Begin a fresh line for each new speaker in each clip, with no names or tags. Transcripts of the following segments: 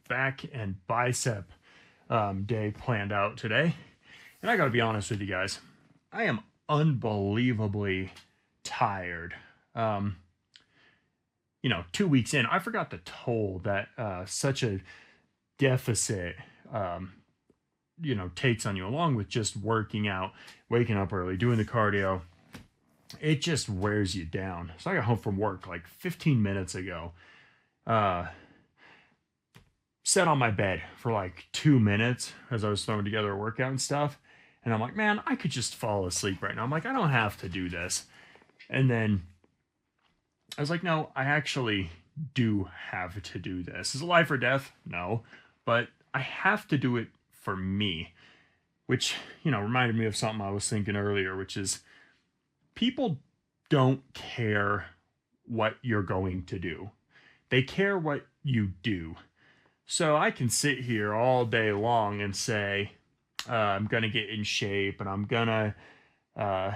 back and bicep day planned out today. And I got to be honest with you guys, I am unbelievably tired. Um, 2 weeks in, I forgot the toll that such a deficit, um, takes on you, along with just working out, waking up early, doing the cardio. It just wears you down. So I got home from work like 15 minutes ago. Uh, Sat on my bed for like 2 minutes as I was throwing together a workout and stuff. And I'm like, man, I could just fall asleep right now. I'm like, I don't have to do this. And then I was like, no, I actually do have to do this. Is it life or death? No. But I have to do it for me, which, reminded me of something I was thinking earlier, which is people don't care what you're going to do. They care what you do. So I can sit here all day long and say, I'm going to get in shape and I'm going to, uh,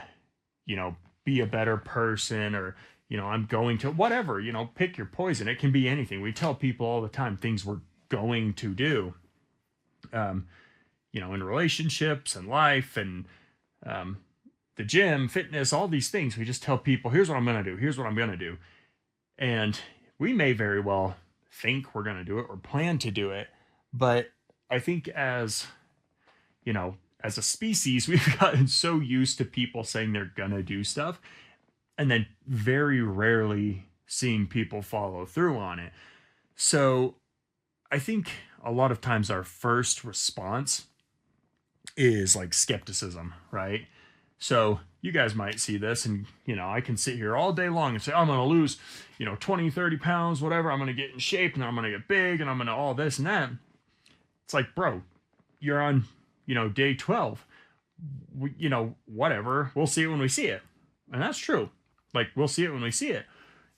be a better person, or, I'm going to whatever, pick your poison. It can be anything. We tell people all the time things we're going to do, um, in relationships and life and the gym, fitness, all these things. We just tell people, here's what I'm going to do. Here's what I'm going to do. And we may very well think we're going to do it or plan to do it. But I think as a species, we've gotten so used to people saying they're going to do stuff and then very rarely seeing people follow through on it. So I think a lot of times our first response is like skepticism, right? So you guys might see this and, I can sit here all day long and say, I'm going to lose, 20, 30 pounds, whatever. I'm going to get in shape and I'm going to get big and I'm going to all this and that. It's like, bro, you're on, day 12, whatever. We'll see it when we see it. And that's true. Like, we'll see it when we see it.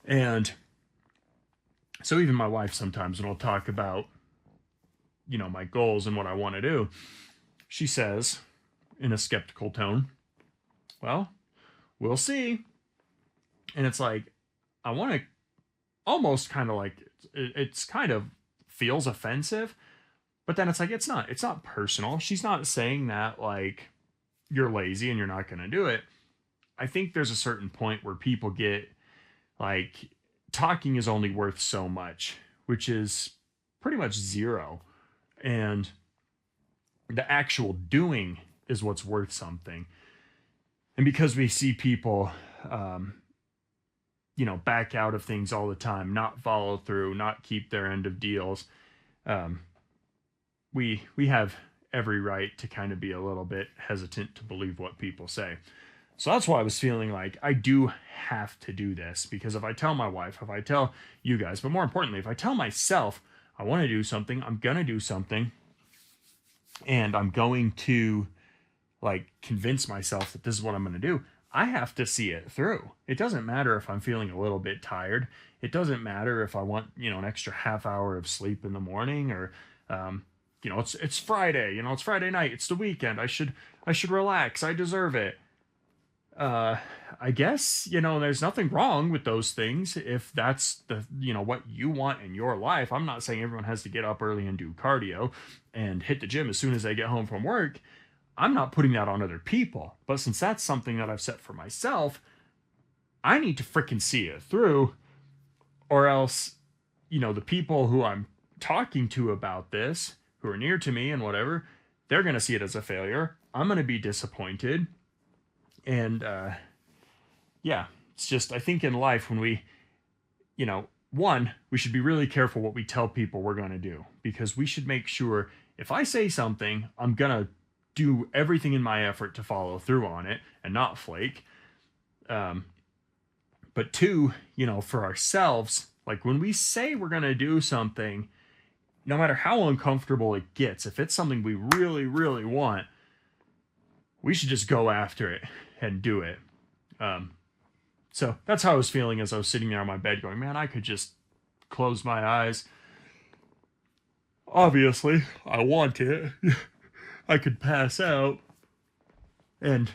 And so even my wife sometimes, when I'll talk about, my goals and what I want to do, she says in a skeptical tone, well, we'll see. And it's like, I want to almost kind of like, it's kind of feels offensive, but then it's like, it's not personal. She's not saying that like you're lazy and you're not going to do it. I think there's a certain point where people get like, talking is only worth so much, which is pretty much zero. And the actual doing is what's worth something. And because we see people, back out of things all the time, not follow through, not keep their end of deals, we have every right to kind of be a little bit hesitant to believe what people say. So that's why I was feeling like I do have to do this, because if I tell my wife, if I tell you guys, but more importantly, if I tell myself I want to do something, I'm going to do something, and I'm going to like convince myself that this is what I'm going to do, I have to see it through. It doesn't matter if I'm feeling a little bit tired. It doesn't matter if I want, an extra half hour of sleep in the morning, or, it's Friday, it's Friday night. It's the weekend. I should relax. I deserve it. I guess, there's nothing wrong with those things if that's what you want in your life. I'm not saying everyone has to get up early and do cardio and hit the gym as soon as they get home from work. I'm not putting that on other people. But since that's something that I've set for myself, I need to freaking see it through, or else, the people who I'm talking to about this, who are near to me and whatever, they're going to see it as a failure. I'm going to be disappointed. And, yeah, it's just, I think in life when we, one, we should be really careful what we tell people we're going to do, because we should make sure if I say something, I'm going to do everything in my effort to follow through on it and not flake. But two, for ourselves, like when we say we're going to do something, no matter how uncomfortable it gets, if it's something we really, really want, we should just go after it and do it. So that's how I was feeling as I was sitting there on my bed going, man, I could just close my eyes. Obviously, I want it. I could pass out and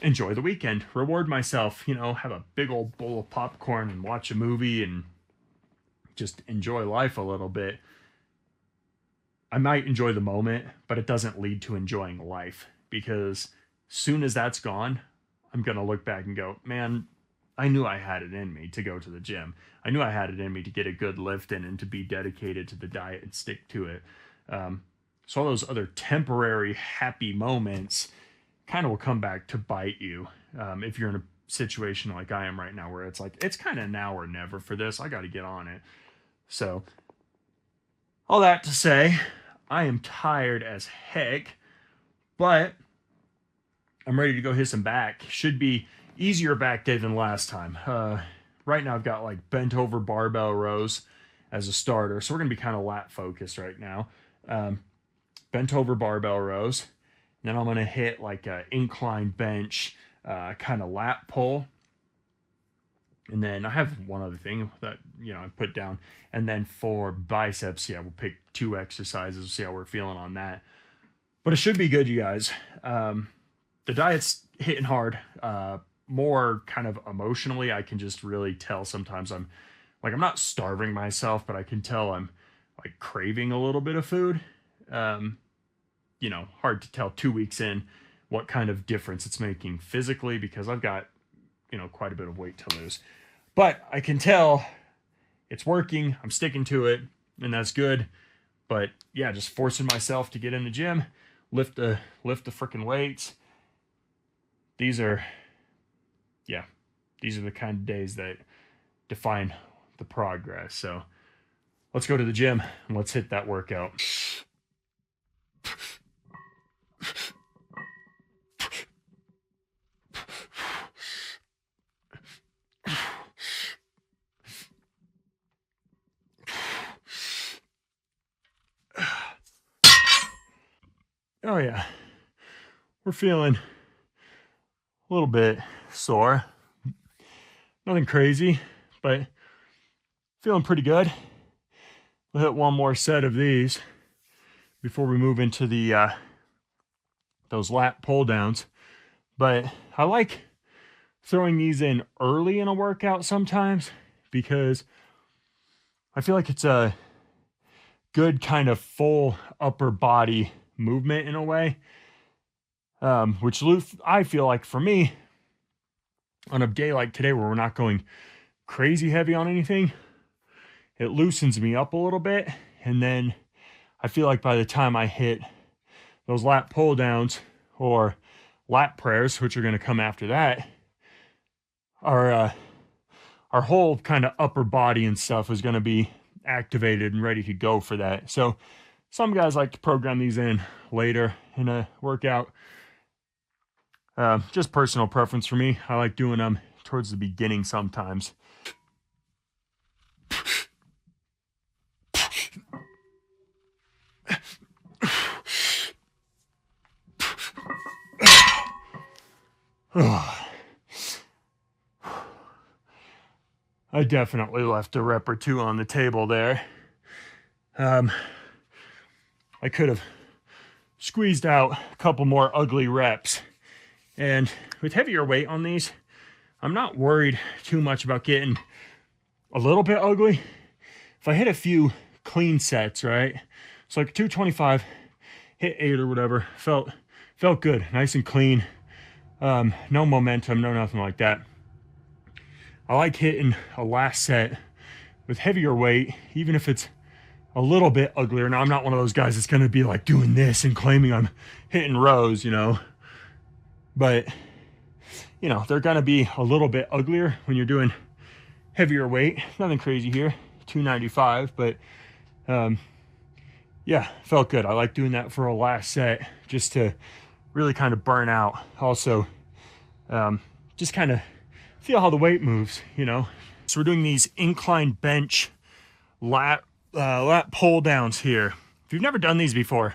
enjoy the weekend, reward myself, have a big old bowl of popcorn and watch a movie and just enjoy life a little bit. I might enjoy the moment, but it doesn't lead to enjoying life, because soon as that's gone, I'm going to look back and go, man, I knew I had it in me to go to the gym. I knew I had it in me to get a good lift in and to be dedicated to the diet and stick to it. So all those other temporary happy moments kind of will come back to bite you, if you're in a situation like I am right now, where it's like, it's kind of now or never for this. I got to get on it. So all that to say, I am tired as heck, but I'm ready to go hit some back. Should be easier back day than last time. Right now I've got like bent over barbell rows as a starter, so we're gonna be kind of lat focused right now. Bent over barbell rows. Then I'm gonna hit like a incline bench, kind of lat pull. And then I have one other thing that, I put down. And then for biceps, yeah, we'll pick 2 exercises, see how we're feeling on that. But it should be good, you guys. The diet's hitting hard. More kind of emotionally, I can just really tell sometimes I'm not starving myself, but I can tell I'm like craving a little bit of food. Hard to tell 2 weeks in what kind of difference it's making physically, because I've got, quite a bit of weight to lose. But I can tell it's working. I'm sticking to it, and that's good. But yeah, just forcing myself to get in the gym, lift the freaking weights. These are the kind of days that define the progress. So let's go to the gym and let's hit that workout. Oh yeah, we're feeling a little bit sore. Nothing crazy, but feeling pretty good. We'll hit one more set of these before we move into the those lat pull downs. But I like throwing these in early in a workout sometimes, because I feel like it's a good kind of full upper body movement in a way, which I feel like for me, on a day like today where we're not going crazy heavy on anything, it loosens me up a little bit. And then I feel like by the time I hit those lat pull downs or lat prayers, which are going to come after that, our whole kind of upper body and stuff is going to be activated and ready to go for that. So some guys like to program these in later in a workout. Just personal preference for me. I like doing them towards the beginning sometimes. I definitely left a rep or 2 on the table there. I could have squeezed out a couple more ugly reps. And with heavier weight on these, I'm not worried too much about getting a little bit ugly. If I hit a few clean sets, right? So like 225, hit 8 or whatever, felt good, nice and clean. No momentum, no nothing like that. I like hitting a last set with heavier weight, even if it's a little bit uglier. Now, I'm not one of those guys that's going to be like doing this and claiming I'm hitting rows, but they're going to be a little bit uglier when you're doing heavier weight. Nothing crazy here, 295, but yeah, felt good. I like doing that for a last set just to really kind of burn out. Also, just kind of feel how the weight moves, So we're doing these incline bench lat pull downs here. If you've never done these before,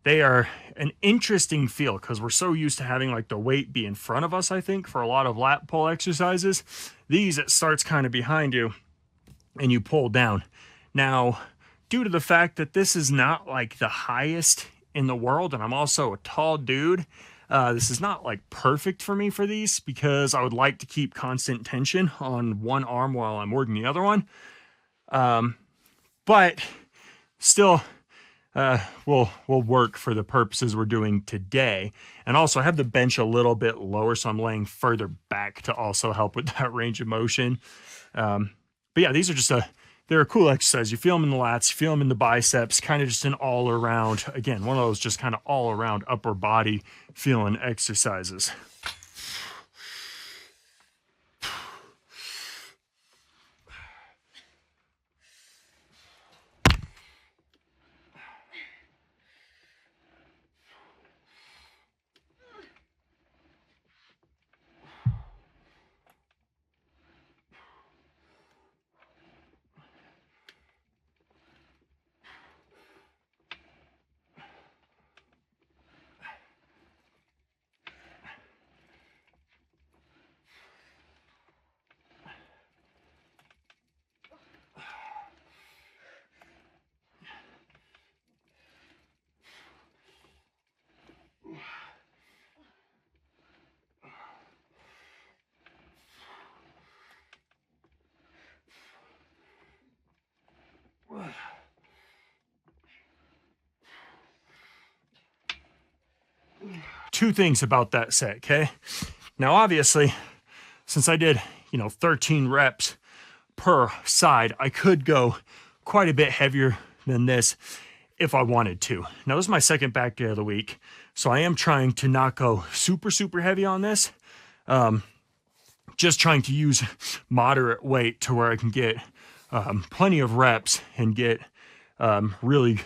they are an interesting feel because we're so used to having like the weight be in front of us, I think, for a lot of lat pull exercises. These, it starts kind of behind you and you pull down. Now, due to the fact that this is not like the highest in the world, and I'm also a tall dude, this is not like perfect for me for these, because I would like to keep constant tension on one arm while I'm working the other one. But still, will work for the purposes we're doing today. And also I have the bench a little bit lower, so I'm laying further back to also help with that range of motion. But yeah, these are just they're a cool exercise. You feel them in the lats, you feel them in the biceps, kind of just an all around, again, one of those just kind of all around upper body feeling exercises. Two things about that set, okay? Now, obviously, since I did, 13 reps per side, I could go quite a bit heavier than this if I wanted to. Now, this is my second back day of the week, so I am trying to not go super, super heavy on this. Just trying to use moderate weight to where I can get plenty of reps and get really,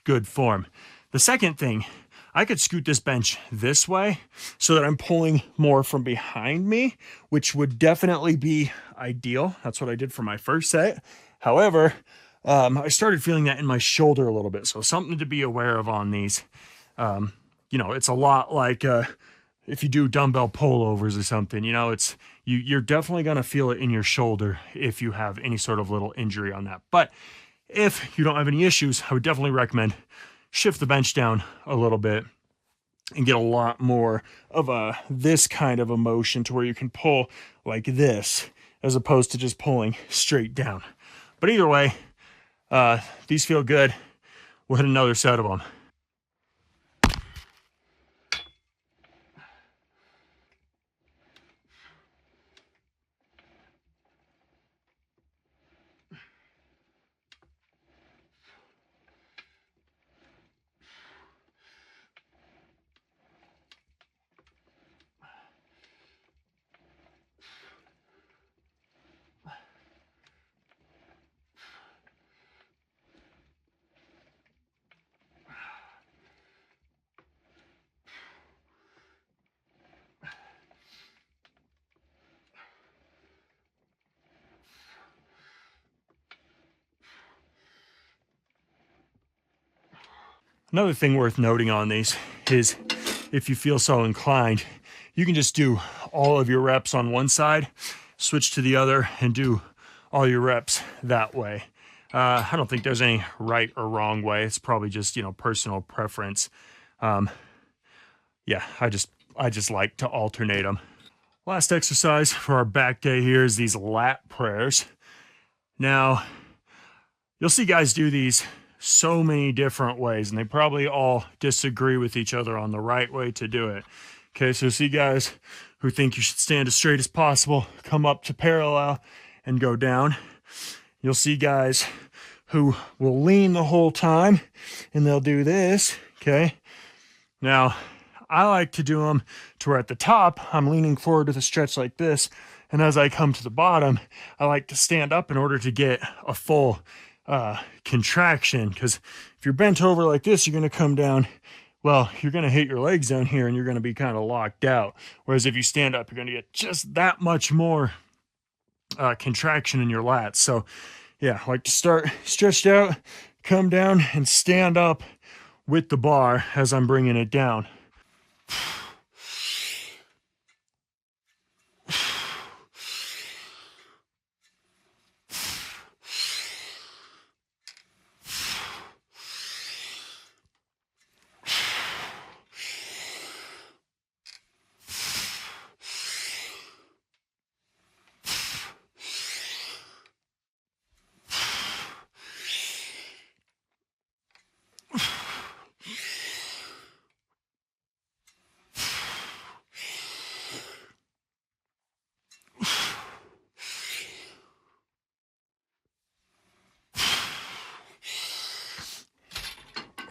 good form. The second thing, I could scoot this bench this way so that I'm pulling more from behind me, which would definitely be ideal. That's what I did for my first set. However, I started feeling that in my shoulder a little bit. So something to be aware of on these. It's a lot like if you do dumbbell pullovers or something, you're definitely going to feel it in your shoulder if you have any sort of little injury on that. But if you don't have any issues, I would definitely recommend shift the bench down a little bit and get a lot more of this kind of a motion to where you can pull like this as opposed to just pulling straight down. But either way, these feel good. We'll hit another set of them. Another thing worth noting on these is if you feel so inclined, you can just do all of your reps on one side, switch to the other, and do all your reps that way. I don't think there's any right or wrong way. It's probably just, personal preference. Yeah, I just like to alternate them. Last exercise for our back day here is these lat prayers. Now, you'll see guys do these so many different ways, and they probably all disagree with each other on the right way to do it. Okay, so see guys who think you should stand as straight as possible, come up to parallel, and go down. You'll see guys who will lean the whole time, and they'll do this, okay? Now, I like to do them to where at the top, I'm leaning forward with a stretch like this, and as I come to the bottom, I like to stand up in order to get a full contraction, because if you're bent over like this, you're going to come down, well, you're going to hit your legs down here and you're going to be kind of locked out. Whereas if you stand up, you're going to get just that much more contraction in your lats. So yeah, I like to start stretched out, come down and stand up with the bar as I'm bringing it down.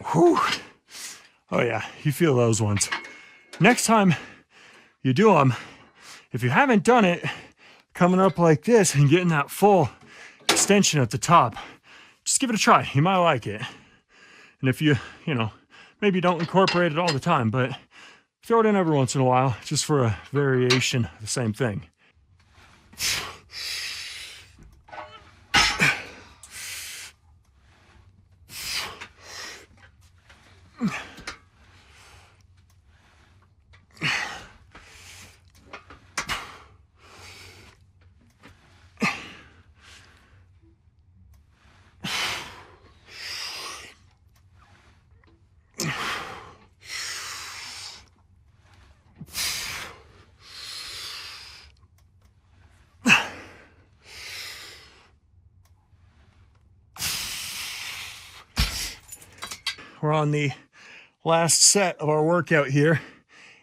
Whew. Oh yeah, you feel those ones. Next time you do them, if you haven't done it, coming up like this and getting that full extension at the top, just give it a try. You might like it. And if you know, maybe don't incorporate it all the time, but throw it in every once in a while just for a variation of the same thing. We're on the last set of our workout here,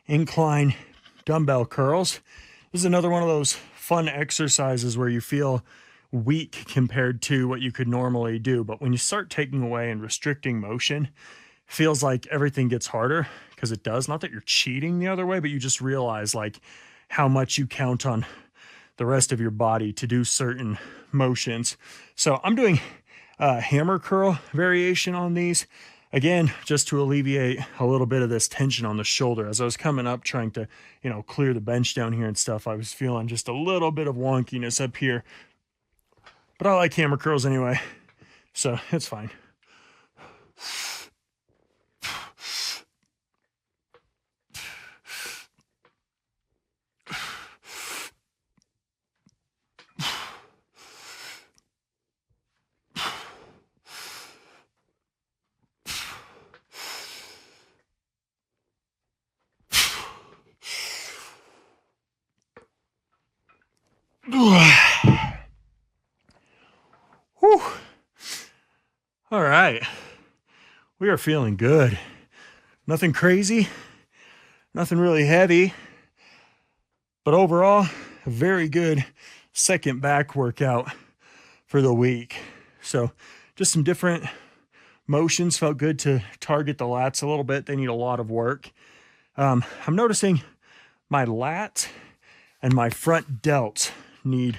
incline dumbbell curls. This is another one of those fun exercises where you feel weak compared to what you could normally do. But when you start taking away and restricting motion, it feels like everything gets harder, because it does. Not that you're cheating the other way, but you just realize like how much you count on the rest of your body to do certain motions. So I'm doing a hammer curl variation on these. Again, just to alleviate a little bit of this tension on the shoulder. As I was coming up trying to, you know, clear the bench down here and stuff, I was feeling just a little bit of wonkiness up here. But I like hammer curls anyway, so it's fine. Whew. All right, we are feeling good. Nothing crazy, nothing really heavy, but overall, a very good second back workout for the week. So just some different motions. Felt good to target the lats a little bit. They need a lot of work. I'm noticing my lat and my front delts need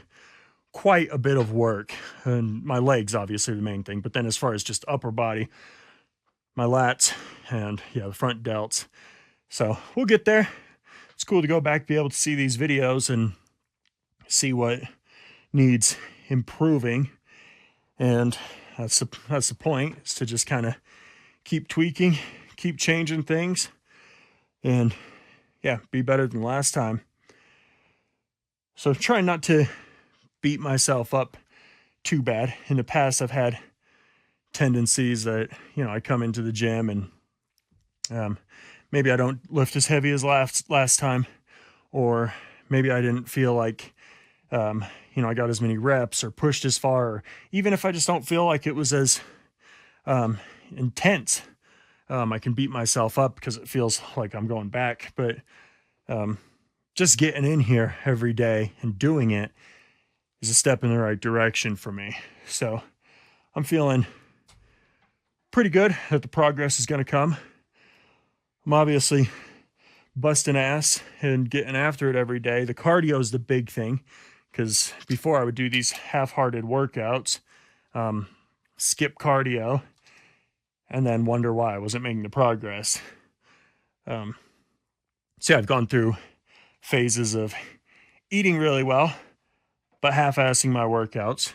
quite a bit of work, and my legs obviously the main thing, but then as far as just upper body, my lats and yeah, the front delts. So we'll get there. It's cool to go back, be able to see these videos and see what needs improving, and that's the point, is to just kind of keep tweaking, keep changing things, and yeah, be better than last time. So try not to beat myself up too bad. In the past, I've had tendencies that, you know, I come into the gym and maybe I don't lift as heavy as last time, or maybe I didn't feel like, you know, I got as many reps or pushed as far, or even if I just don't feel like it was as intense, I can beat myself up because it feels like I'm going back. But just getting in here every day and doing it is a step in the right direction for me. So I'm feeling pretty good that the progress is going to come. I'm obviously busting ass and getting after it every day. The cardio is the big thing, because before I would do these half-hearted workouts, skip cardio, and then wonder why I wasn't making the progress. So yeah, I've gone through phases of eating really well, but half-assing my workouts.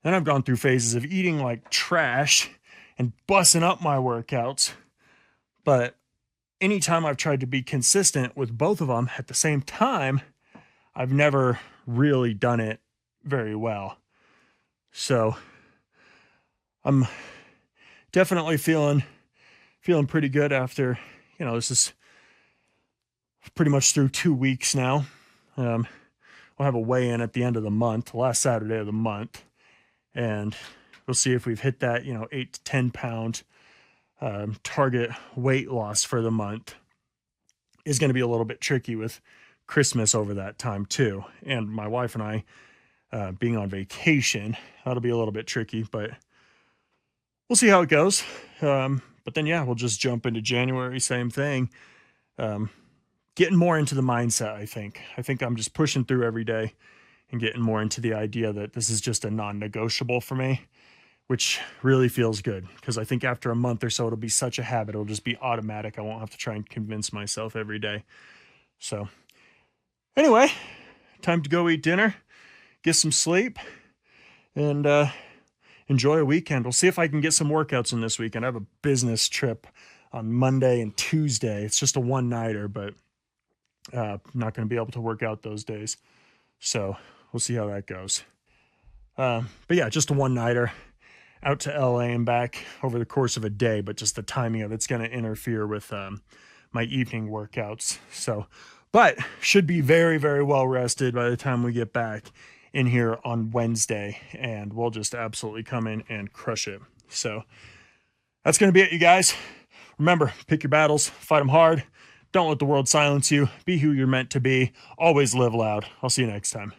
Then I've gone through phases of eating like trash and busting up my workouts. But anytime I've tried to be consistent with both of them at the same time, I've never really done it very well. So I'm definitely feeling pretty good after, you know, this is pretty much through 2 weeks now. We'll have a weigh-in at the end of the month, last Saturday of the month, and we'll see if we've hit that, you know, 8 to 10 pound target weight loss for the month. Is going to be a little bit tricky with Christmas over that time too, and my wife and I being on vacation. That'll be a little bit tricky, but we'll see how it goes. But then, yeah, we'll just jump into January, same thing. Getting more into the mindset, I think. I think I'm just pushing through every day and getting more into the idea that this is just a non-negotiable for me, which really feels good because I think after a month or so, it'll be such a habit. It'll just be automatic. I won't have to try and convince myself every day. So anyway, time to go eat dinner, get some sleep, and enjoy a weekend. We'll see if I can get some workouts in this weekend. I have a business trip on Monday and Tuesday. It's just a one-nighter, but I'm not going to be able to work out those days. So we'll see how that goes. But yeah, just a one-nighter out to LA and back over the course of a day, but just the timing of it's going to interfere with my evening workouts. So, but should be very, very well rested by the time we get back in here on Wednesday, and we'll just absolutely come in and crush it. So that's going to be it, you guys. Remember, pick your battles, fight them hard. Don't let the world silence you. Be who you're meant to be. Always live loud. I'll see you next time.